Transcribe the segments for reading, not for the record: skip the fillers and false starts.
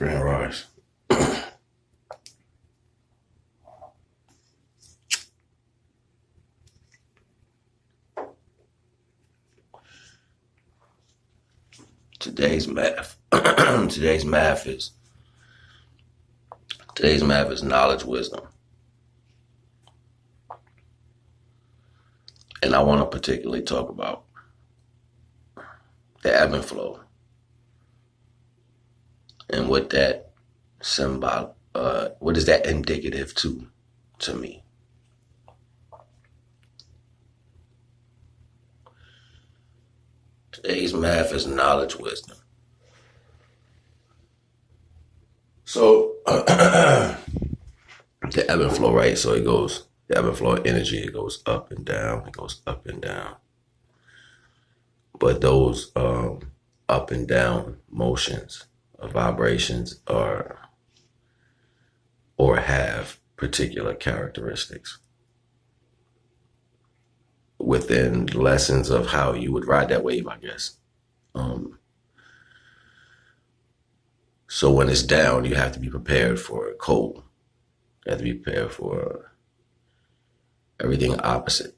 Grand Rise. Today's math. Today's math is knowledge, wisdom. And I want to particularly talk about the ebb and flow and what that what is that indicative to me? Today's math is knowledge, wisdom. So the ebb and flow, right? So it goes, the ebb and flow of energy, it goes up and down, it goes up and down. But those up and down motions or vibrations are or have particular characteristics within lessons of how you would ride that wave, I guess. So when it's down, you have to be prepared for cold. You have to be prepared for everything opposite.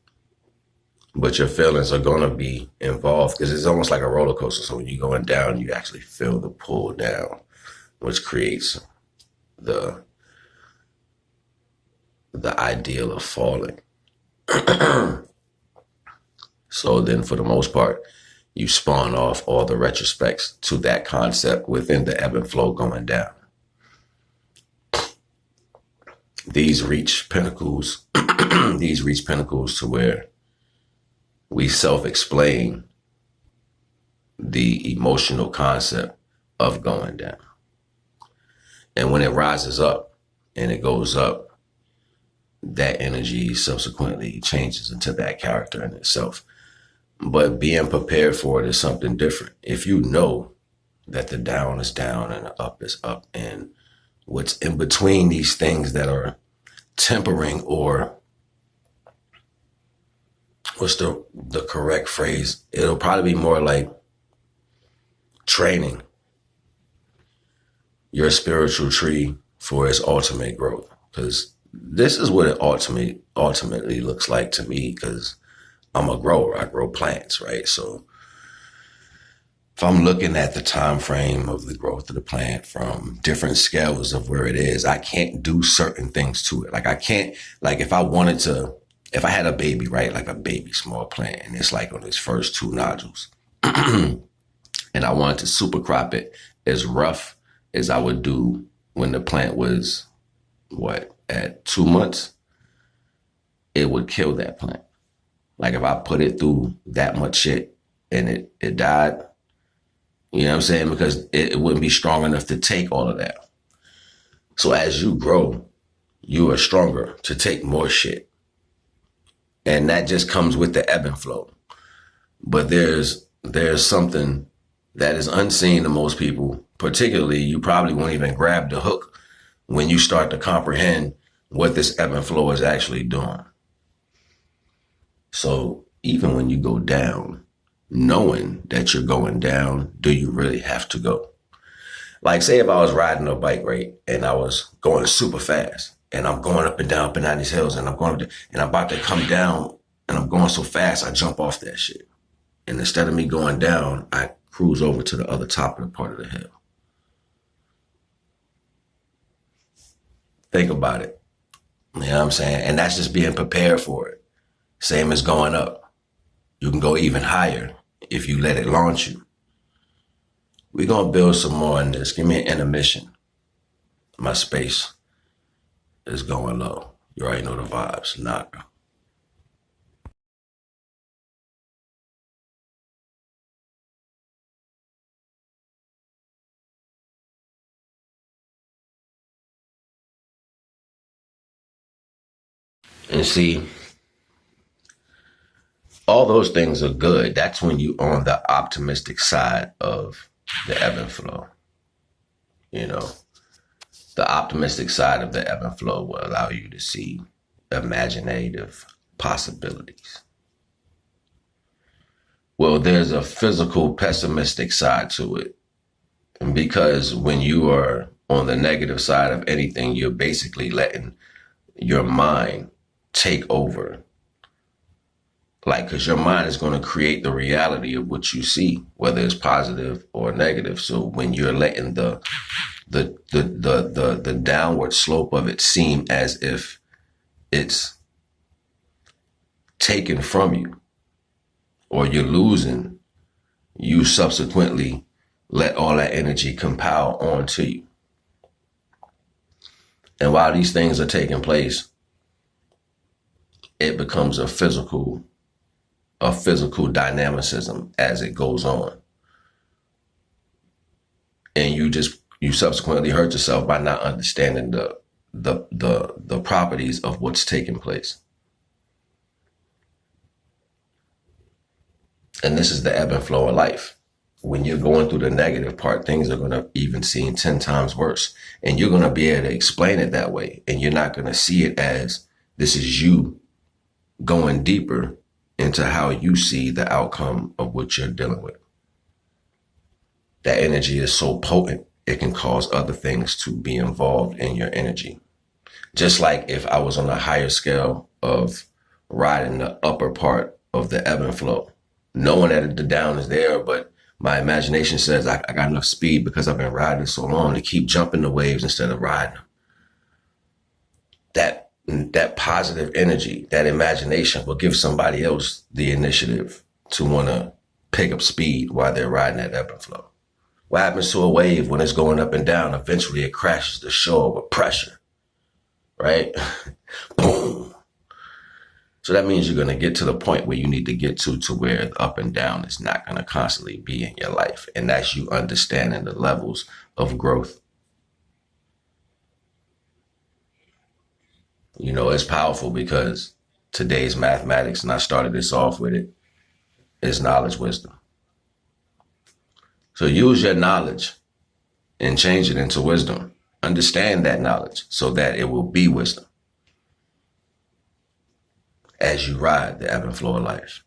But your feelings are going to be involved because it's almost like a roller coaster. So when you're going down, you actually feel the pull down, which creates the ideal of falling. So then for the most part, you spawn off all the retrospects to that concept within the ebb and flow going down. These reach pinnacles, to where we self-explain the emotional concept of going down. And when it rises up and it goes up, that energy subsequently changes into that character in itself. But being prepared for it is something different. If you know that the down is down and the up is up, and what's in between these things that are tempering, or what's the correct phrase? It'll probably be more like training your spiritual tree for its ultimate growth. Because this is what it ultimately looks like to me, because I'm a grower. I grow plants, right? So if I'm looking at the time frame of the growth of the plant from different scales of where it is, I can't do certain things to it. Like I can't, like if I had a baby, right? Like a baby small plant, and it's like on its first 2 nodules, and I wanted to super crop it as rough as I would do when the plant was, at 2 months, it would kill that plant. Like if I put it through that much shit and it died, you know what I'm saying? Because it wouldn't be strong enough to take all of that. So as you grow, you are stronger to take more shit. And that just comes with the ebb and flow. But there's something that is unseen to most people. Particularly, you probably won't even grab the hook when you start to comprehend what this ebb and flow is actually doing. So even when you go down, knowing that you're going down, do you really have to go? Like say if I was riding a bike, right, and I was going super fast, and I'm going up and down these hills, and I'm about to come down, and I'm going so fast, I jump off that shit. And instead of me going down, I cruise over to the other top of the part of the hill. Think about it. You know what I'm saying? And that's just being prepared for it. Same as going up. You can go even higher if you let it launch you. We're going to build some more on this. Give me an intermission. My space is going low. You already know the vibes. NAGA. And see, all those things are good. That's when you on the optimistic side of the ebb and flow. You know, the optimistic side of the ebb and flow will allow you to see imaginative possibilities. Well, there's a physical pessimistic side to it. And because when you are on the negative side of anything, you're basically letting your mind take over. Like, because your mind is going to create the reality of what you see, whether it's positive or negative. So when you're letting the downward slope of it seem as if it's taken from you or you're losing, you subsequently let all that energy compile onto you. And while these things are taking place, it becomes a physical dynamicism as it goes on. And you subsequently hurt yourself by not understanding the properties of what's taking place. And this is the ebb and flow of life. When you're going through the negative part, things are going to even seem 10 times worse. And you're going to be able to explain it that way. And you're not going to see it as this is you going deeper into how you see the outcome of what you're dealing with. That energy is so potent, it can cause other things to be involved in your energy. Just like if I was on a higher scale of riding the upper part of the ebb and flow, knowing that the down is there, but my imagination says I got enough speed because I've been riding so long to keep jumping the waves instead of riding them. That positive energy, that imagination will give somebody else the initiative to want to pick up speed while they're riding that ebb and flow. What happens to a wave when it's going up and down? Eventually it crashes the shore with pressure, right? Boom. So that means you're going to get to the point where you need to get to where the up and down is not going to constantly be in your life. And that's you understanding the levels of growth. You know, it's powerful because today's mathematics, and I started this off with it, is knowledge, wisdom. So use your knowledge and change it into wisdom. Understand that knowledge so that it will be wisdom as you ride the ebb and flow of life.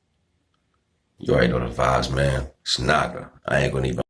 You already know the vibes, man. It's NAGA. I ain't gonna even